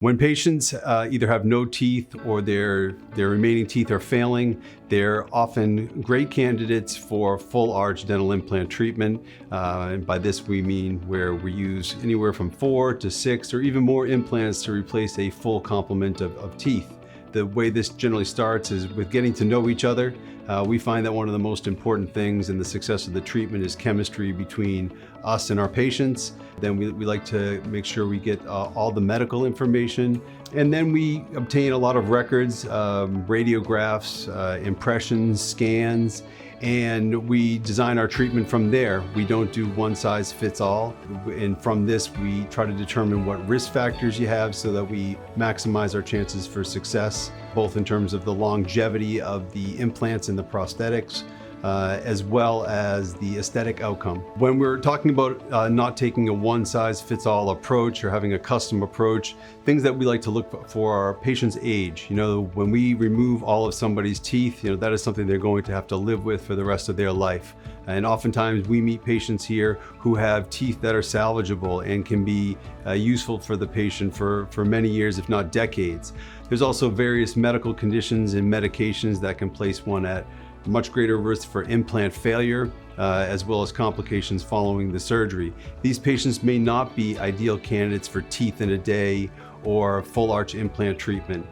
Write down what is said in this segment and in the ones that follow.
When patients either have no teeth or their remaining teeth are failing, they're often great candidates for full arch dental implant treatment. And by this we mean where we use anywhere from 4 to 6 or even more implants to replace a full complement of teeth. The way this generally starts is with getting to know each other. We find that one of the most important things in the success of the treatment is chemistry between us and our patients. Then we like to make sure we get all the medical information. And then we obtain a lot of records, radiographs, impressions, scans, and we design our treatment from there. We don't do one size fits all. And from this, we try to determine what risk factors you have so that we maximize our chances for success, both in terms of the longevity of the implants and the prosthetics, as well as the aesthetic outcome. When we're talking about not taking a one-size-fits-all approach or having a custom approach, things that we like to look for are patient's age. When we remove all of somebody's teeth, that is something they're going to have to live with for the rest of their life. And oftentimes we meet patients here who have teeth that are salvageable and can be useful for the patient for many years, if not decades. There's also various medical conditions and medications that can place one at much greater risk for implant failure, as well as complications following the surgery. These patients may not be ideal candidates for teeth in a day or full arch implant treatment.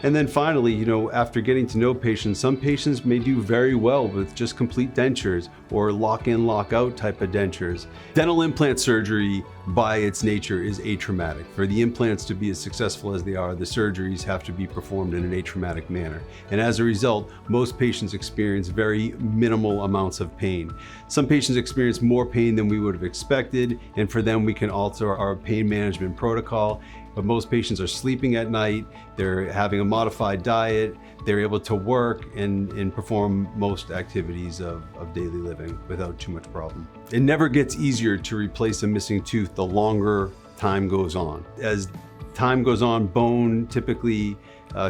And then finally, after getting to know patients, some patients may do very well with just complete dentures or lock-in, lock-out type of dentures. Dental implant surgery, by its nature, is atraumatic. For the implants to be as successful as they are, the surgeries have to be performed in an atraumatic manner. And as a result, most patients experience very minimal amounts of pain. Some patients experience more pain than we would have expected, and for them, we can alter our pain management protocol. But most patients are sleeping at night, they're having a modified diet, they're able to work and perform most activities of daily living without too much problem. It never gets easier to replace a missing tooth the longer time goes on. As time goes on, bone typically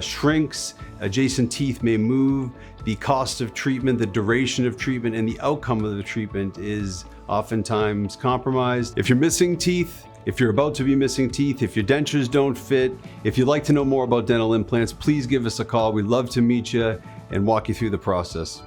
shrinks, adjacent teeth may move, the cost of treatment, the duration of treatment, and the outcome of the treatment is oftentimes compromised. If you're missing teeth, if you're about to be missing teeth, if your dentures don't fit, if you'd like to know more about dental implants, please give us a call. We'd love to meet you and walk you through the process.